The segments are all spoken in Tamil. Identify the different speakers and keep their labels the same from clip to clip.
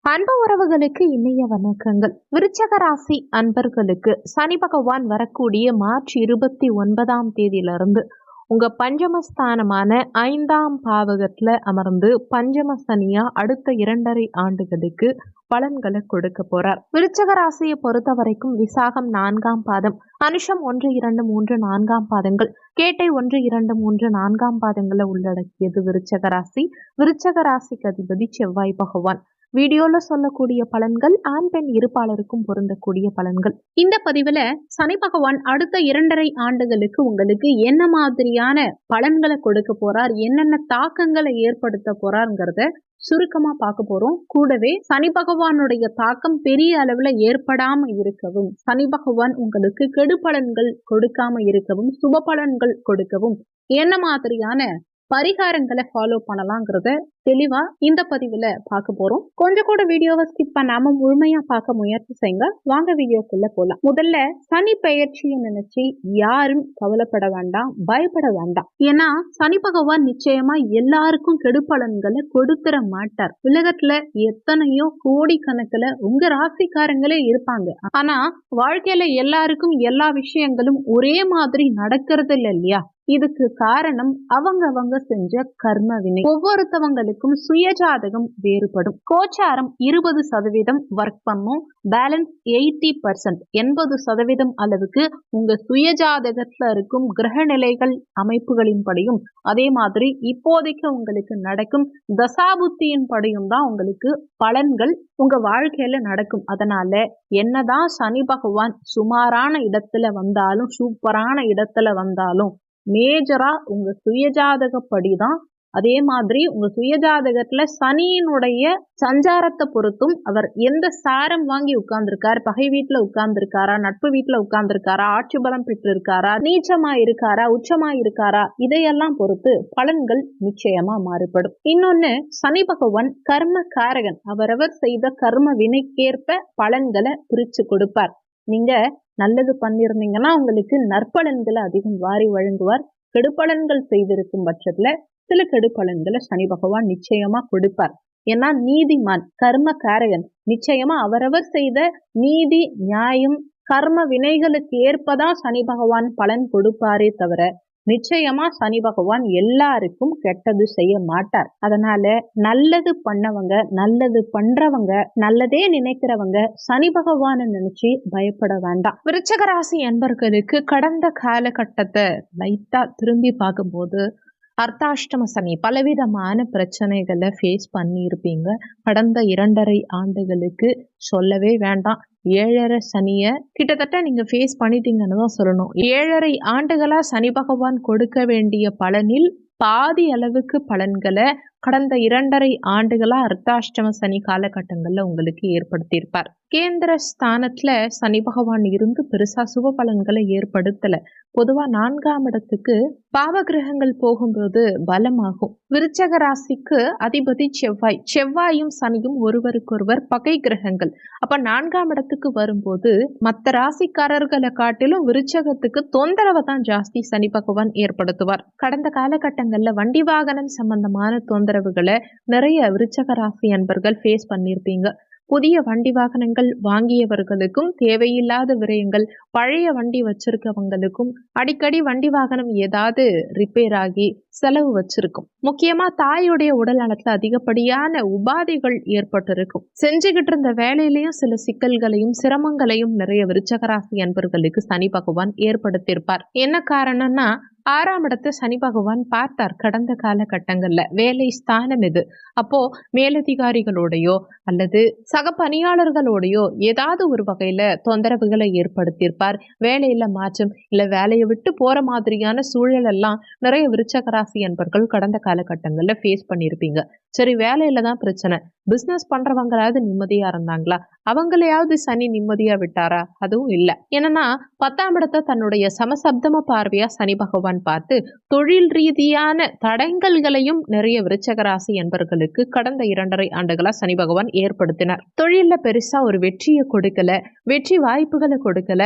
Speaker 1: அன்பு உறவுகளுக்கு இனிய வணக்கங்கள். விருச்சக ராசி அன்பர்களுக்கு சனி பகவான் வரக்கூடிய மார்ச் 29ஆம் தேதியிலிருந்து உங்க பஞ்சமஸ்தானமான 5ஆம் பாவகத்துல அமர்ந்து பஞ்சம சனியா அடுத்த 2.5 ஆண்டுகளுக்கு பலன்களை கொடுக்க போறார். விருச்சக ராசியை பொறுத்த வரைக்கும் விசாகம் 4ஆம் பாதம், அனுஷம் 1, 2, 3, 4ஆம் பாதங்கள், கேட்டை 1, 2, 3, 4ஆம் பாதங்களை உள்ளடக்கியது விருச்சக ராசி. விருச்சக ராசிக்கு அதிபதி செவ்வாய் பகவான். வீடியோல சொல்லக்கூடிய பலன்கள் ஆண் பெண் இருப்பாளருக்கும் பொருந்தக்கூடிய பலன்கள். இந்த பதிவுல சனி பகவான் அடுத்த 2.5 ஆண்டுகளுக்கு உங்களுக்கு என்ன மாதிரியான பலன்களை கொடுக்க போறார், என்னென்ன தாக்கங்களை ஏற்படுத்த போறாருங்கிறத சுருக்கமா பார்க்க போறோம். கூடவே சனி பகவானுடைய தாக்கம் பெரிய அளவுல ஏற்படாம இருக்கவும், சனி பகவான் உங்களுக்கு கெடு பலன்கள் கொடுக்காம இருக்கவும், சுப பலன்கள் கொடுக்கவும் என்ன மாதிரியான பரிகாரங்களை ஃபாலோ பண்ணலாங்கிறத தெளிவா இந்த பதிவுல பார்க்க போறோம். கொஞ்சம் கூட வீடியோவை ஸ்கிப் பண்ணாம முழுமையா பார்க்க முயற்சி செய்யுங்க. வாங்க வீடியோக்குள்ள போலாம். முதல்ல சனி பெயர்ச்சியை நினைச்சு யாரும் கவலைப்பட வேண்டாம், பயப்பட வேண்டாம். ஏன்னா சனி பகவான் நிச்சயமா எல்லாருக்கும் கெடு பலன்களை கொடுத்துட மாட்டார். உலகத்துல எத்தனையோ கோடிக்கணக்குல உங்க ராசிக்காரங்களே இருப்பாங்க. ஆனா வாழ்க்கையில எல்லாருக்கும் எல்லா விஷயங்களும் ஒரே மாதிரி நடக்கிறது இல்லை இல்லையா? இதுக்கு காரணம் அவங்க செஞ்ச கர்ம வினை. ஒவ்வொருத்தவங்களுக்கும் சுயஜாதகம் வேறுபடும். கோச்சாரம் 20% ஒர்க் பண்ணும், பேலன்ஸ் 80%, 80% அளவுக்கு உங்க சுயஜாதகத்துல இருக்கும் கிரக நிலைகள் அமைப்புகளின் படியும், அதே மாதிரி இப்போதைக்கு உங்களுக்கு நடக்கும் தசாபுத்தியின் படியும் தான் உங்களுக்கு பலன்கள் உங்க வாழ்க்கையில நடக்கும். அதனால என்னதான் சனி பகவான் சுமாரான இடத்துல வந்தாலும், சூப்பரான இடத்துல வந்தாலும், மேஜரா உங்க சுயஜாதகப்படிதான். அதே மாதிரி உங்க சுயஜாதகத்துல சனியினுடைய சஞ்சாரத்தை பொறுத்தும் அவர் எந்த சாரம் வாங்கி உட்கார்ந்துருக்காரு, பகை வீட்டுல உட்கார்ந்துருக்காரா, நட்பு வீட்டுல உட்கார்ந்துருக்காரா, ஆட்சி பலம் பெற்று இருக்காரா, நீச்சமா இருக்காரா, உச்சமா இருக்காரா, இதையெல்லாம் பொறுத்து பலன்கள் நிச்சயமா மாறுபடும். இன்னொன்னு, சனி பகவான் கர்ம காரகன். அவரவர் செய்த கர்ம வினைக்கேற்ப பலன்களை பிரிச்சு கொடுப்பார். நீங்க நல்லது பண்ணிருந்தீங்கன்னா உங்களுக்கு நற்பலன்களை அதிகம் வாரி வழங்குவார். கெடுபலன்கள் செய்திருக்கும் பட்சத்துல சில கெடுபலன்களை சனி பகவான் நிச்சயமா கொடுப்பார். ஏன்னா நீதிமான், கர்ம காரகன். நிச்சயமா அவரவர் செய்த நீதி, நியாயம், கர்ம வினைகளுக்கு ஏற்பதான் சனி பகவான் பலன் கொடுப்பாரே தவிர நிச்சயமா சனி பகவான் எல்லாருக்கும் கெட்டது செய்ய மாட்டார். அதனால நல்லது பண்ணவங்க, நல்லது பண்றவங்க, நல்லதே நினைக்கிறவங்க சனி பகவானை நினைச்சு பயப்பட வேண்டாம். விருச்சக ராசி என்பர்களுக்கு கடந்த காலகட்டத்தை லைட்டா திரும்பி பார்க்கும்போது அர்த்தாஷ்டம சனி பலவிதமான பிரச்சனைகளை ஃபேஸ் பண்ணியிருப்பீங்க. கடந்த 2.5 ஆண்டுகளுக்கு சொல்லவே வேண்டாம். 7.5 சனியை கிட்டத்தட்ட நீங்க ஃபேஸ் பண்ணிட்டீங்கன்னு தான் சொல்லணும். 7.5 ஆண்டுகளா சனி பகவான் கொடுக்க வேண்டிய பலனில் பாதி அளவுக்கு பலன்களை கடந்த 2.5 ஆண்டுகளா அர்த்தாஷ்டம சனி காலகட்டங்கள்ல உங்களுக்கு ஏற்படுத்தியிருப்பார். கேந்திர ஸ்தானத்துல சனி பகவான் இருந்து பெருசா சுப பலன்களை ஏற்படுத்தல. பொதுவா 4ஆம் இடத்துக்கு பாவ கிரகங்கள் போகும்போது பலமாகும். விருச்சக ராசிக்கு அதிபதி செவ்வாய். செவ்வாயும் சனியும் ஒருவருக்கொருவர் பகை கிரகங்கள். அப்ப 4ஆம் இடத்துக்கு வரும்போது மற்ற ராசிக்காரர்களை காட்டிலும் விருச்சகத்துக்கு தொந்தரவை தான் ஜாஸ்தி சனி பகவான் ஏற்படுத்துவார். கடந்த காலகட்டங்கள்ல வண்டி வாகனம் சம்பந்தமான தொந்தரவுகளை நிறைய விருச்சக ராசி அன்பர்கள் ஃபேஸ் பண்ணியிருப்பீங்க. புதிய வண்டி வாகனங்கள் வாங்கியவர்களுக்கும் தேவையில்லாத விரயங்கள், பழைய வண்டி வச்சிருக்கவங்களுக்கும் அடிக்கடி வண்டி வாகனம் ஏதாவது ரிப்பேர் ஆகி செலவு வச்சிருக்கும். முக்கியமா தாயுடைய உடல் நலத்துல அதிகப்படியான உபாதைகள் ஏற்பட்டிருக்கும். செஞ்சுக்கிட்டு இருந்த வேலையிலையும் சில சிக்கல்களையும் சிரமங்களையும் நிறைய விருச்சக ராசி அன்பர்களுக்கு சனி பகவான் ஏற்படுத்தியிருப்பார். என்ன காரணம்னா 6ஆம் இடத்தை சனி பகவான் பார்த்தார். கடந்த காலகட்டங்கள்ல வேலை ஸ்தானம் இது. அப்போ மேலதிகாரிகளோடையோ அல்லது சக பணியாளர்களோடையோ ஏதாவது ஒரு வகையில தொந்தரவுகளை ஏற்படுத்தியிருப்பார். வேலையில மாற்றம் இல்ல வேலையை விட்டு போற மாதிரியான சூழல் எல்லாம் நிறைய விருச்சக ராசி அன்பர்கள் கடந்த காலகட்டங்கள்ல ஃபேஸ் பண்ணியிருப்பீங்க. சரி, வேலையில தான் பிரச்சனை, பிசினஸ் பண்றவங்களாவது நிம்மதியா இருந்தாங்களா? அவங்களையாவது சனி நிம்மதியா விட்டாரா? அதுவும் இல்லை. என்னன்னா 10ஆம் இடத்தை தன்னுடைய சமசப்தம பார்வையா சனி பகவான் பார்த்து தொழில் ரீதியான தடங்கல்களையும் நிறைய விருச்சக ராசி என்பர்களுக்கு கடந்த 2.5 ஆண்டுகளா சனி பகவான் ஏற்படுத்தினார். தொழில்ல பெருசா ஒரு வெற்றியை கொடுக்கல, வெற்றி வாய்ப்புகளை கொடுக்கல,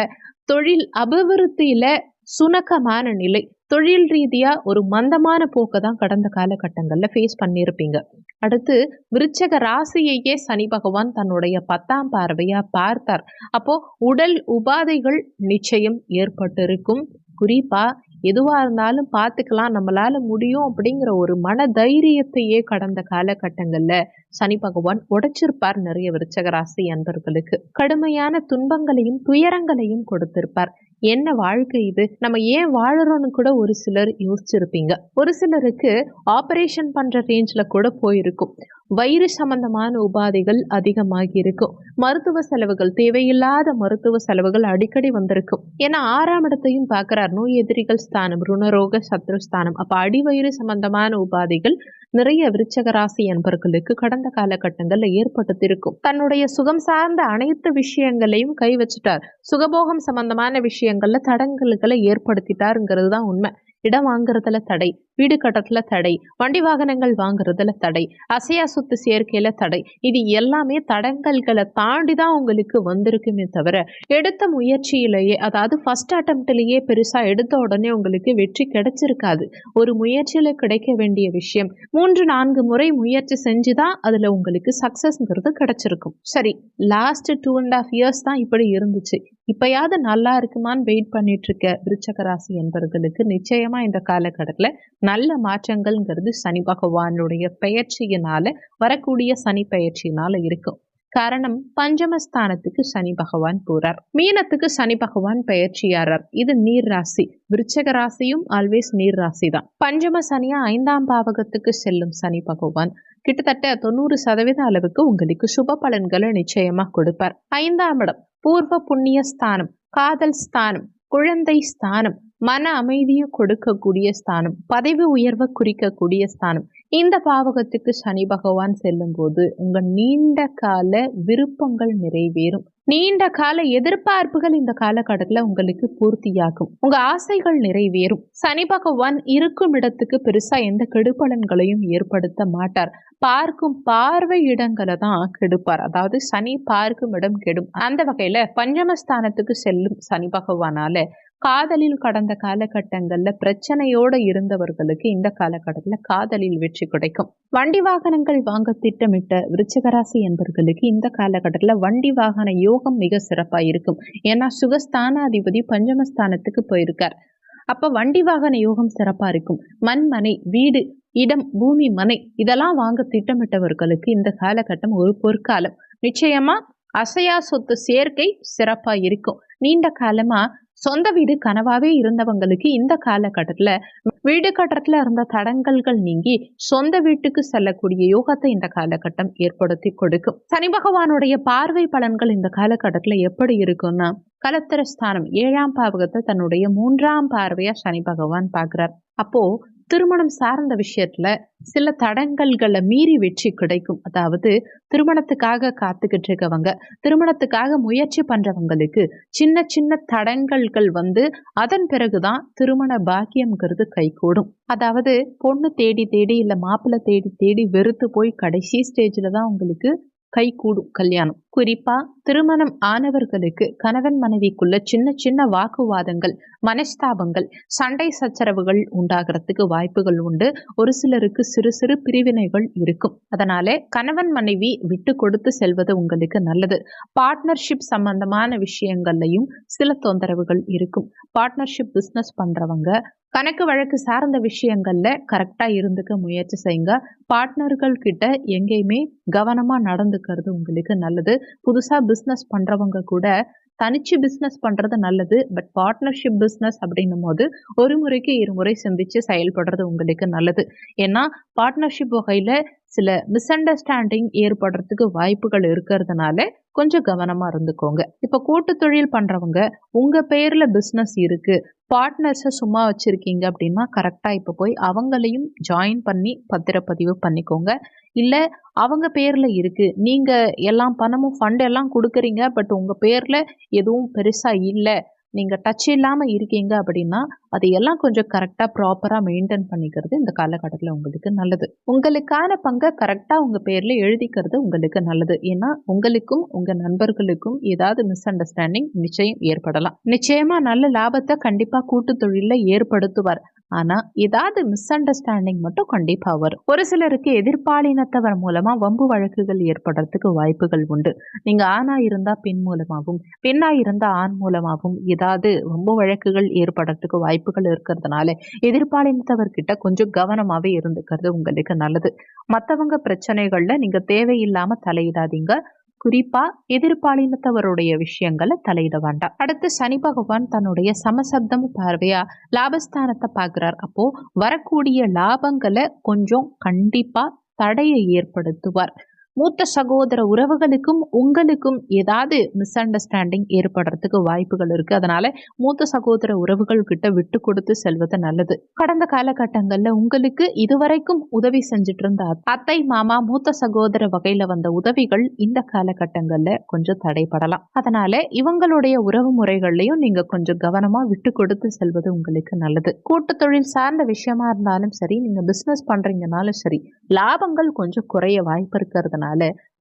Speaker 1: தொழில் அபிவிருத்தியில சுணக்கமான நிலை, தொழில் ரீதியா ஒரு மந்தமான போக்கை தான் கடந்த காலகட்டங்கள்ல ஃபேஸ் பண்ணியிருப்பீங்க. அடுத்து விருச்சக ராசியையே சனி பகவான் தன்னுடைய 10ஆம் பார்வையா பார்த்தார். அப்போ உடல் உபாதைகள் நிச்சயம் ஏற்பட்டிருக்கும். குறிப்பா எதுவா இருந்தாலும் பார்த்துக்கலாம், நம்மளால முடியும் அப்படிங்கிற ஒரு மன தைரியத்தையே கடந்த காலகட்டங்கள்ல சனி பகவான் உடைச்சிருப்பார் நிறைய விருச்சக ராசி அன்பர்களுக்கு. கடுமையான துன்பங்களையும் துயரங்களையும் கொடுத்திருப்பார். என்ன வாழ்க்கை இது, நம்ம ஏன் வாழறோம்னு கூட ஒரு சிலர் யோசிச்சிருப்பீங்க. ஒரு சிலருக்கு ஆபரேஷன் பண்ற ரேஞ்ச்ல கூட போயிருக்கும். வயிறு சம்பந்தமான உபாதைகள் அதிகமாகி இருக்கும். மருத்துவ செலவுகள், தேவையில்லாத மருத்துவ செலவுகள் அடிக்கடி வந்திருக்கும். ஏன்னா 6ஆம் இடத்தையும் பார்க்கிறார், நோய் எதிரிகள் ஸ்தானம், ருணரோக சத்ருஸ்தானம். அப்ப அடிவயிறு சம்பந்தமான உபாதைகள் நிறைய விருச்சக ராசி என்பர்களுக்கு கடந்த காலகட்டங்கள்ல ஏற்பட்டிருக்கும். தன்னுடைய சுகம் சார்ந்த அனைத்து விஷயங்களையும் கை வச்சுட்டார். சுகபோகம் சம்பந்தமான விஷயங்கள்ல தடங்கல்களை ஏற்படுத்திட்டாருங்கிறது தான் உண்மை. இடம் வாங்குறதுல தடை, வீடு கட்டத்துல தடை, வண்டி வாகனங்கள் வாங்குறதுல தடை, அசையா சொத்து சேர்க்கையில தடை, இது எல்லாமே தடங்கல்களை தாண்டி தான் உங்களுக்கு வந்திருக்குமே தவிர எடுத்த முயற்சியிலேயே, அதாவது ஃபர்ஸ்ட் அட்டம்ப்ட்லேயே பெருசா எடுத்த உடனே உங்களுக்கு வெற்றி கிடைச்சிருக்காது. ஒரு முயற்சியில கிடைக்க வேண்டிய விஷயம் 3-4 முறை முயற்சி செஞ்சுதான் அதுல உங்களுக்கு சக்சஸ்ங்கிறது கிடைச்சிருக்கும். சரி, லாஸ்ட் 2.5 years தான் இப்படி இருந்துச்சு. இப்பயாவது நல்லா இருக்குமான்னு வெயிட் பண்ணிட்டு இருக்க விருச்சக ராசி என்பவர்களுக்கு நிச்சயமா இந்த காலகட்டத்துல நல்ல மாற்றங்கள்ங்கிறது சனி பகவானுடைய பெயர்ச்சியினால, வரக்கூடிய சனி பெயர்ச்சியினால இருக்கும். காரணம், பஞ்சமஸ்தானத்துக்கு சனி பகவான் போறார், மீனத்துக்கு சனி பகவான் பெயர்ச்சியாரார். இது நீர் ராசி. விருச்சக ராசியும் ஆல்வேஸ் நீர் ராசி தான். பஞ்சம சனியா 5ஆம் பாவகத்துக்கு செல்லும் சனி பகவான் கிட்டத்தட்ட 90% அளவுக்கு உங்களுக்கு சுப பலன்களை நிச்சயமா கொடுப்பார். 5ஆம் இடம் பூர்வ புண்ணிய ஸ்தானம், காதல் ஸ்தானம், குழந்தை ஸ்தானம், மன அமைதியை கொடுக்கக்கூடிய ஸ்தானம், பதவி உயர்வை குறிக்கக்கூடிய ஸ்தானம். இந்த பாவகத்துக்கு சனி பகவான் செல்லும் போது உங்க நீண்ட கால விருப்பங்கள் நிறைவேறும். நீண்ட கால எதிர்பார்ப்புகள் இந்த காலகட்டத்துல உங்களுக்கு பூர்த்தியாகும். உங்க ஆசைகள் நிறைவேறும். சனி பகவான் இருக்கும் இடத்துக்கு பெருசா எந்த கெடுபலன்களையும் ஏற்படுத்த மாட்டார். பார்க்கும் பார்வை இடங்களை தான் கெடுப்பார். அதாவது சனி பார்க்கும் இடம் கெடும். அந்த வகையில பஞ்சமஸ்தானத்துக்கு செல்லும் சனி பகவானால காதலில் கடந்த காலகட்டங்கள்ல பிரச்சனையோட இருந்தவர்களுக்கு இந்த காலகட்டத்துல காதலில் வெற்றி கிடைக்கும். வண்டி வாகனங்கள் வாங்க திட்டமிட்ட விருச்சிக ராசி என்பவர்களுக்கு இந்த காலகட்டத்துல வண்டி வாகன யோகம் மிக சிறப்பா இருக்கும். ஏன்னா சுகஸ்தானாதிபதி பஞ்சமஸ்தானத்துக்கு போயிருக்கார். அப்ப வண்டி வாகன யோகம் சிறப்பா இருக்கும். மண், மனை, வீடு, இடம், பூமி, மனை இதெல்லாம் வாங்க திட்டமிட்டவர்களுக்கு இந்த காலகட்டம் ஒரு பொற்காலம். நிச்சயமா அசையா சொத்து சேர்க்கை சிறப்பா இருக்கும். நீண்ட காலமா சொந்த வீடு கனவாவே இருந்தவங்களுக்கு இந்த காலகட்டத்துல வீடு கட்டத்துல இருந்த தடங்கல்கள் நீங்கி சொந்த வீட்டுக்கு செல்லக்கூடிய யோகத்தை இந்த காலகட்டம் ஏற்படுத்தி கொடுக்கும். சனி பகவானுடைய பார்வை பலன்கள் இந்த காலகட்டத்துல எப்படி இருக்கும்னா, கலத்திரஸ்தானம் 7ஆம் பாவகத்தை தன்னுடைய 3ஆம் பார்வையா சனி பகவான் பார்க்கிறார். அப்போ திருமணம் சார்ந்த விஷயத்துல சில தடங்கல்களை மீறி வெற்றி கிடைக்கும். அதாவது திருமணத்துக்காக காத்துக்கிட்டு இருக்கவங்க, திருமணத்துக்காக முயற்சி பண்றவங்களுக்கு சின்ன சின்ன தடங்கல்கள் வந்து அதன் பிறகுதான் திருமண பாக்கியம்ங்கிறது கைகூடும். அதாவது பொண்ணு தேடி தேடி இல்ல மாப்பிள்ளை தேடி தேடி வெறுத்து போய் கடைசி ஸ்டேஜ்ல தான் உங்களுக்கு கை கூடும் கல்யாணம். குறிப்பா திருமணம் ஆனவர்களுக்கு கணவன் மனைவிக்குள்ள சின்ன சின்ன வாக்குவாதங்கள், மனஸ்தாபங்கள், சண்டை சச்சரவுகள் உண்டாகிறதுக்கு வாய்ப்புகள் உண்டு. ஒரு சிலருக்கு சிறு சிறு பிரிவினைகள் இருக்கும். அதனால கணவன் மனைவி விட்டு கொடுத்து செல்வது உங்களுக்கு நல்லது. பார்ட்னர்ஷிப் சம்பந்தமான விஷயங்கள்லையும் சில தொந்தரவுகள் இருக்கும். பார்ட்னர்ஷிப் பிசினஸ் பண்றவங்க கணக்கு வழக்கு சார்ந்த விஷயங்கள்ல கரெக்டா இருந்துக்க முயற்சி செய்யுங்க. பார்ட்னர்கள் கிட்ட எங்கேயுமே கவனமா நடந்துக்கிறது உங்களுக்கு நல்லது. புதுசா பிசினஸ் பண்றவங்க கூட தனிச்சு பிசினஸ் பண்றது நல்லது. பட் பார்ட்னர்ஷிப் பிசினஸ் அப்படின்னும் போது ஒரு முறைக்கு 2 முறை சிந்திச்சு செயல்படுறது உங்களுக்கு நல்லது. ஏன்னா பார்ட்னர்ஷிப் வகையில சில மிஸ் அண்டர்ஸ்டாண்டிங் ஏற்படுறதுக்கு வாய்ப்புகள் இருக்கிறதுனால கொஞ்சம் கவனமா இருந்துக்கோங்க. இப்ப கூட்டு தொழில் பண்றவங்க உங்க பேர்ல பிசினஸ் இருக்கு, பார்ட்னர்ஸை சும்மா வச்சிருக்கீங்க அப்படின்னா கரெக்டா இப்ப போய் அவங்களையும் ஜாயின் பண்ணி பத்திரப்பதிவு பண்ணிக்கோங்க. இல்ல அவங்க பேர்ல இருக்கு, நீங்க எல்லாம் பணமும் ஃபண்ட் எல்லாம் கொடுக்குறீங்க, பட் உங்க பேர்ல எதுவும் பெருசா இல்லை நீங்கள் டச் இல்லாமல் இருக்கீங்க அப்படின்னா அதையெல்லாம் கொஞ்சம் கரெக்டாக ப்ராப்பராக மெயின்டைன் பண்ணிக்கிறது இந்த காலகட்டத்தில் உங்களுக்கு நல்லது. உங்களுக்கான பங்கை கரெக்டாக உங்கள் பேரில் எழுதிக்கிறது உங்களுக்கு நல்லது. ஏன்னா உங்களுக்கும் உங்கள் நண்பர்களுக்கும் ஏதாவது மிஸ் அண்டர்ஸ்டாண்டிங் நிச்சயம் ஏற்படலாம். நிச்சயமாக நல்ல லாபத்தை கண்டிப்பாக கூட்டு தொழிலில் ஏற்படுத்துவார். ஆனால் ஏதாவது மிஸ் அண்டர்ஸ்டாண்டிங் மட்டும் கண்டிப்பாக வரும். ஒரு சிலருக்கு எதிர்பாலினத்தவர் மூலமாக வம்பு வழக்குகள் ஏற்படுறதுக்கு வாய்ப்புகள் உண்டு. நீங்கள் ஆணாக இருந்தால் பெண் மூலமாகவும் பெண்ணாக இருந்தால் ஆண் மூலமாகவும் ஏதாவது வம்பு வழக்குகள் ஏற்படுறதுக்கு வாய்ப்புகள் இருக்கிறதுனால எதிர்பாலினத்தவர்கிட்ட கொஞ்சம் கவனமாகவே இருந்துக்கிறது உங்களுக்கு நல்லது. மற்றவங்க பிரச்சனைகளில் நீங்கள் தேவையில்லாமல் தலையிடாதீங்க. குறிப்பா எதிர்பாலினத்தவருடைய விஷயங்களை தலையிட வேண்டாம். அடுத்து சனி பகவான் தன்னுடைய சமசப்தம் பார்வையா லாபஸ்தானத்தை பார்க்கிறார். அப்போ வரக்கூடிய லாபங்களை கொஞ்சம் கண்டிப்பா தடையை ஏற்படுத்துவார். மூத்த சகோதர உறவுகளுக்கும் உங்களுக்கும் ஏதாவது மிஸ் அண்டர்ஸ்டாண்டிங் ஏற்படுறதுக்கு வாய்ப்புகள் இருக்கு. அதனால மூத்த சகோதர உறவுகள் கிட்ட விட்டு கொடுத்து செல்வது நல்லது. கடந்த காலகட்டங்கள்ல உங்களுக்கு இதுவரைக்கும் உதவி செஞ்சுட்டு இருந்த அத்தை மாமா மூத்த சகோதர வகையில வந்த உதவிகள் இந்த காலகட்டங்கள்ல கொஞ்சம் தடைப்படலாம். அதனால இவங்களுடைய உறவு முறைகள்லையும் நீங்க கொஞ்சம் கவனமா விட்டு கொடுத்து செல்வது உங்களுக்கு நல்லது. கூட்டு தொழில் சார்ந்த விஷயமா இருந்தாலும் சரி, நீங்க பிசினஸ் பண்றீங்கனாலும் சரி, லாபங்கள் கொஞ்சம் குறைய வாய்ப்பு இருக்கிறதுனால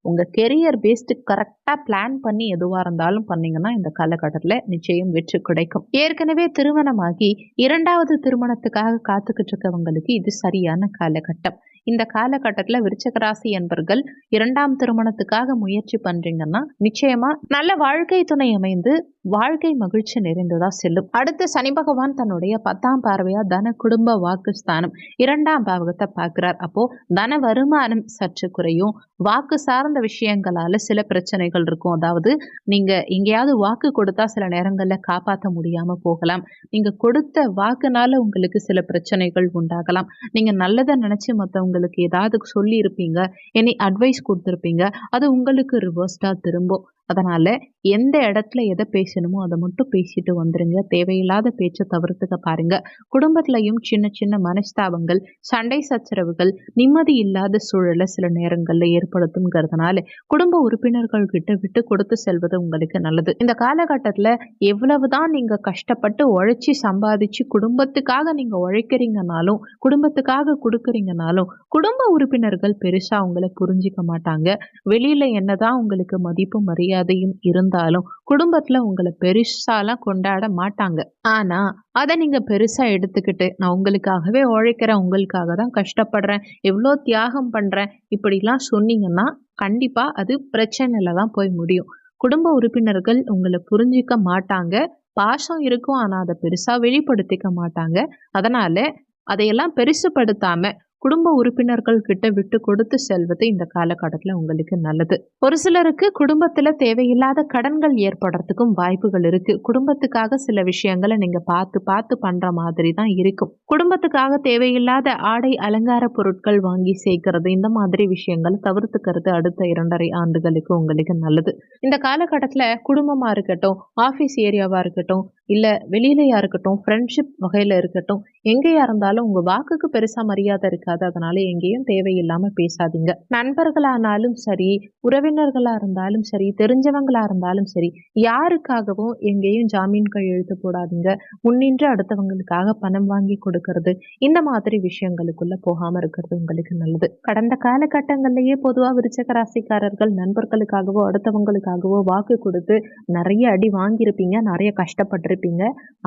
Speaker 1: உங்கள் கெரியர் பேஸ்டு கரெக்டாக பிளான் பண்ணி எதுவாக இருந்தாலும் பண்ணீங்கன்னா இந்த காலகட்டத்தில் நிச்சயம் வெற்றி கிடைக்கும். ஏற்கனவே திருமணமாகி இரண்டாவது திருமணத்துக்காக காத்துக்கிட்டு இருக்கவங்களுக்கு இது சரியான காலகட்டம். இந்த காலகட்டத்தில் விருச்சிக ராசி என்பர்கள் இரண்டாம் திருமணத்துக்காக முயற்சி பண்றீங்கன்னா நிச்சயமா நல்ல வாழ்க்கை துணை அமைந்து வாழ்க்கை மகிழ்ச்சி நிறைந்ததா செல்லும். அடுத்து சனி பகவான் தன்னுடைய 10ஆம் பார்வையா தன குடும்ப வாக்கு ஸ்தானம் 2ஆம் பாவகத்தை பார்க்கிறார். அப்போ தன வருமானம் சற்று குறையும். வாக்கு சார்ந்த விஷயங்களால சில பிரச்சனைகள் இருக்கும். அதாவது நீங்க எங்கேயாவது வாக்கு கொடுத்தா சில நேரங்கள்ல காப்பாற்ற முடியாம போகலாம். நீங்க கொடுத்த வாக்குனால உங்களுக்கு சில பிரச்சனைகள் உண்டாகலாம். நீங்க நல்லதை நினைச்சு மற்றவங்களுக்கு ஏதாவது சொல்லி இருப்பீங்க, எனி அட்வைஸ் கொடுத்துருப்பீங்க, அது உங்களுக்கு ரிவர்ஸ்டா திரும்பும். அதனால எந்த இடத்துல எதை பேசணுமோ அதை மட்டும் பேசிட்டு வந்துருங்க. தேவையில்லாத பேச்சை தவிர்த்துக்க பாருங்க. குடும்பத்திலையும் சின்ன சின்ன மனஸ்தாபங்கள், சண்டை சச்சரவுகள், நிம்மதி இல்லாத சூழலை சில நேரங்கள்ல ஏற்படுத்துங்கிறதுனால குடும்ப உறுப்பினர்கள் கிட்ட விட்டு கொடுத்து செல்வது உங்களுக்கு நல்லது. இந்த காலகட்டத்துல எவ்வளவுதான் நீங்க கஷ்டப்பட்டு உழைச்சி சம்பாதிச்சு குடும்பத்துக்காக நீங்க உழைக்கிறீங்கனாலும் குடும்பத்துக்காக கொடுக்குறீங்கனாலும் குடும்ப உறுப்பினர்கள் பெருசா உங்களை புரிஞ்சிக்க மாட்டாங்க. வெளியில என்னதான் உங்களுக்கு மதிப்பு மரியாதையும் இருந்தாலும் குடும்பத்துல உங்களை பெருசாலாம் கொண்டாட மாட்டாங்க. ஆனா அதை நீங்க பெருசா எடுத்துக்கிட்டு நான் உங்களுக்காகவே உழைக்கிறேன், உங்களுக்காக தான் கஷ்டப்படுறேன், எவ்வளோ தியாகம் பண்றேன் இப்படிலாம் சொன்னீங்கன்னா கண்டிப்பா அது பிரச்சனையில தான் போய் முடியும். குடும்ப உறுப்பினர்கள் உங்களை புரிஞ்சிக்க மாட்டாங்க. பாசம் இருக்கும், ஆனா அதை பெருசா வெளிப்படுத்திக்க மாட்டாங்க. அதனால அதையெல்லாம் பெருசுப்படுத்தாம குடும்ப உறுப்பினர்கள் கிட்ட விட்டு கொடுத்து செல்வது இந்த காலகட்டத்தில் உங்களுக்கு நல்லது. ஒரு சிலருக்கு குடும்பத்துல தேவையில்லாத கடன்கள் ஏற்படுறதுக்கும் வாய்ப்புகள் இருக்கு. குடும்பத்துக்காக சில விஷயங்களை நீங்க பார்த்து பார்த்து பண்ற மாதிரி தான் இருக்கும். குடும்பத்துக்காக தேவையில்லாத ஆடை அலங்கார பொருட்கள் வாங்கி சேர்க்கிறது, இந்த மாதிரி விஷயங்கள் தவிர்த்துக்கிறது அடுத்த 2.5 ஆண்டுகளுக்கு உங்களுக்கு நல்லது. இந்த காலகட்டத்துல குடும்பமா இருக்கட்டும், ஆபீஸ் ஏரியாவா இருக்கட்டும், இல்ல வெளியிலயா இருக்கட்டும், ஃப்ரெண்ட்ஷிப் வகையில இருக்கட்டும், எங்கேயா இருந்தாலும் உங்க வாக்குக்கு பெருசா மரியாதை இருக்காது. அதனால எங்கேயும் தேவையில்லாம பேசாதீங்க. நண்பர்களானாலும் சரி, உறவினர்களா இருந்தாலும் சரி, தெரிஞ்சவங்களா இருந்தாலும் சரி, யாருக்காகவும் எங்கேயும் ஜாமீன் கையெழுத்து போடாதீங்க. முன்னின்று அடுத்தவங்களுக்காக பணம் வாங்கி கொடுக்கறது, இந்த மாதிரி விஷயங்களுக்குள்ள போகாம இருக்கிறது உங்களுக்கு நல்லது. கடந்த காலகட்டங்கள்லயே பொதுவா விருச்சிக ராசிக்காரர்கள் நண்பர்களுக்காகவோ அடுத்தவங்களுக்காகவோ வாக்கு கொடுத்து நிறைய அடி வாங்கியிருப்பீங்க, நிறைய கஷ்டப்பட்டிருப்பீங்க.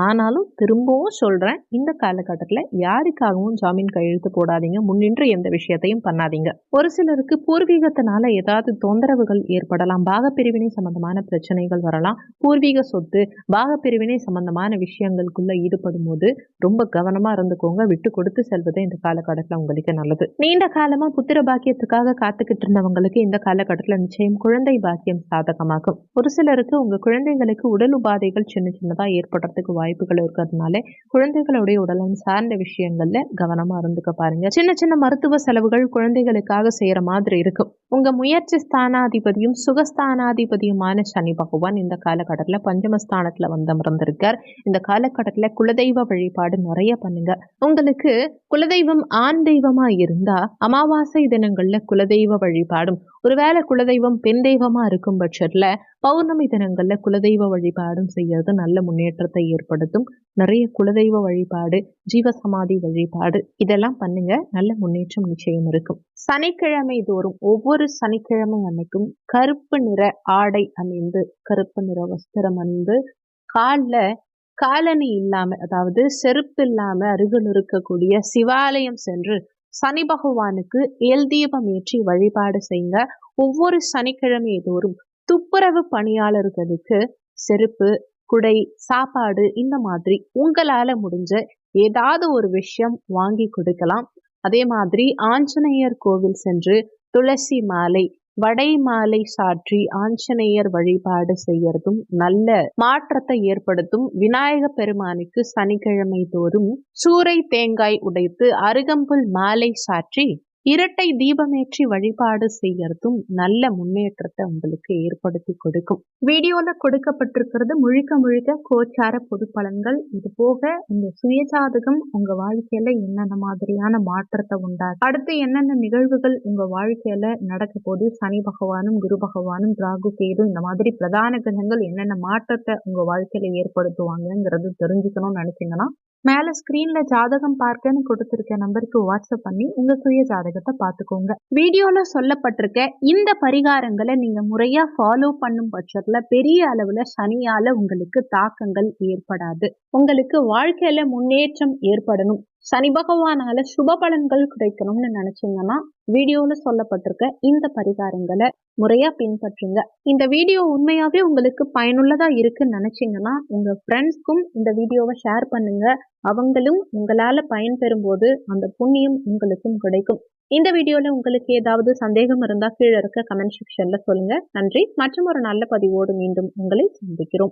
Speaker 1: ஆனாலும் திரும்பவும் சொல்றேன், இந்த காலகட்டத்துல யாருக்காகவும் ஜாமீன் கையெழுத்து போடாதீங்க. முன்னின்று எந்த விஷயத்தையும் பண்ணாதீங்க. ஒரு சிலருக்கு பூர்வீகத்தினால ஏதாவது தொந்தரவுகள் ஏற்படலாம். பாகப்பிரிவினை சம்பந்தமான பிரச்சனைகள் வரலாம். பூர்வீக சொத்து, பாகப்பிரிவினை சம்பந்தமான விஷயங்களுக்குள்ள ஈடுபடும் போது ரொம்ப கவனமா இருந்துக்கோங்க. விட்டு கொடுத்து செல்வது இந்த காலகட்டத்தில் உங்களுக்கு நல்லது. நீண்ட காலமா புத்திர பாக்கியத்துக்காக காத்துக்கிட்டு இருந்தவங்களுக்கு இந்த காலகட்டத்தில் நிச்சயம் குழந்தை பாக்கியம் சாதகமாகும். ஒரு சிலருக்கு உங்க குழந்தைங்களுக்கு உடல் உபாதைகள் சின்ன சின்னதா ஏற்படுறதுக்கு வாய்ப்புகள் இருக்கிறதுனால குழந்தைகளுடைய உடலம் சார்ந்த விஷயங்கள்ல கவனமா இருந்துக்க பாருங்க. சின்ன சின்ன மருத்துவ செலவுகள் குழந்தைகளுக்காக செய்யற மாதிரி இருக்கும். உங்க முயற்சி ஸ்தானாதிபதியும் சுகஸ்தானாதிபதியுமான சனி பகவான் இந்த காலகட்டத்தில் பஞ்சமஸ்தானத்துல வந்து அமர்ந்திருக்கார். இந்த காலகட்டத்தில் குலதெய்வ வழிபாடு நிறைய பண்ணுங்க. உங்களுக்கு குலதெய்வம் ஆண் தெய்வமா இருந்தா அமாவாசை தினங்கள்ல குலதெய்வ வழிபாடும், ஒருவேளை குலதெய்வம் பெண் தெய்வமா இருக்கும் பட்சத்துல பௌர்ணமி தினங்கள்ல குலதெய்வ வழிபாடும் செய்யறது நல்ல முன்னேற்றத்தை ஏற்படுத்தும். நிறைய குலதெய்வ வழிபாடு, ஜீவசமாதி வழிபாடு இதெல்லாம் பண்ணுங்க. நல்ல முன்னேற்றம் நிச்சயம் இருக்கும். சனிக்கிழமை தோறும் ஒவ்வொரு சனிக்கிழமை அன்னைக்கும் கருப்பு நிற ஆடை அணிந்து, கருப்பு நிற வஸ்திரம் அணிந்து, கால்ல காலணி இல்லாம, அதாவது செருப்பு இல்லாம அருகில் இருக்கக்கூடிய சிவாலயம் சென்று சனி பகவானுக்கு எல் தீபம் ஏற்றி வழிபாடு செய்யுங்க. ஒவ்வொரு சனிக்கிழமை தோறும் துப்புரவு பணியாளர்களுக்கு செருப்பு, குடை, சாப்பாடு இந்த மாதிரி உங்களால முடிஞ்ச ஏதாவது ஒரு விஷயம் வாங்கி கொடுக்கலாம். அதே மாதிரி ஆஞ்சநேயர் கோவில் சென்று துளசி மாலை, வடை மாலை சாற்றி ஆஞ்சநேயர் வழிபாடு செய்யறதும் நல்ல மாற்றத்தை ஏற்படுத்தும். விநாயக பெருமானுக்கு சனிக்கிழமை தோறும் சூறை தேங்காய் உடைத்து அருகம்புல் மாலை சாற்றி இரட்டை தீபமேற்றி வழிபாடு செய்யறதும் நல்ல முன்னேற்றத்தை உங்களுக்கு ஏற்படுத்தி கொடுக்கும். வீடியோல கொடுக்கப்பட்டிருக்கிறது முழுக்க முழுக்க கோச்சார பொது பலன்கள். இது போக உங்க சுயஜாதகம் உங்க வாழ்க்கையில என்னென்ன மாதிரியான மாற்றத்தை உண்டாகும், அடுத்து என்னென்ன நிகழ்வுகள் உங்க வாழ்க்கையில நடக்க போது, சனி பகவானும் குரு பகவானும் ராகு கேது இந்த மாதிரி பிரதான கிரகங்கள் என்னென்ன மாற்றத்தை உங்க வாழ்க்கையில ஏற்படுத்துவாங்கிறது தெரிஞ்சுக்கணும்னு நினைச்சீங்கன்னா மேல ஸ்கிரீன்ல ஜாதகம் பார்க்கன்னு கொடுத்திருக்க நம்பருக்கு வாட்ஸ்அப் பண்ணி உங்க சுய ஜாதகத்தை பார்த்துக்கோங்க. வீடியோல சொல்லப்பட்டிருக்க இந்த பரிகாரங்களை நீங்க முறையா ஃபாலோ பண்ணும் பட்சத்துல பெரிய அளவுல சனியால உங்களுக்கு தாக்கங்கள் ஏற்படாது. உங்களுக்கு வாழ்க்கையில முன்னேற்றம் ஏற்படணும், சனி பகவானால சுப பலன்கள் கிடைக்கணும்னு நினைச்சீங்கன்னா வீடியோல சொல்லப்பட்டிருக்க இந்த பரிகாரங்களை முறையா பின்பற்றுங்க. இந்த வீடியோ உண்மையாவே உங்களுக்கு பயனுள்ளதா இருக்குன்னு நினைச்சீங்கன்னா உங்க ஃப்ரெண்ட்ஸ்க்கும் இந்த வீடியோவை ஷேர் பண்ணுங்க. அவங்களும் உங்களால பயன்பெறும் போது அந்த புண்ணியம் உங்களுக்கும் கிடைக்கும். இந்த வீடியோல உங்களுக்கு ஏதாவது சந்தேகம் இருந்தா கீழே இருக்க கமெண்ட் செக்ஷன்ல சொல்லுங்க. நன்றி. மற்றும் ஒரு நல்ல பதிவோடு மீண்டும் உங்களை சந்திக்கிறோம்.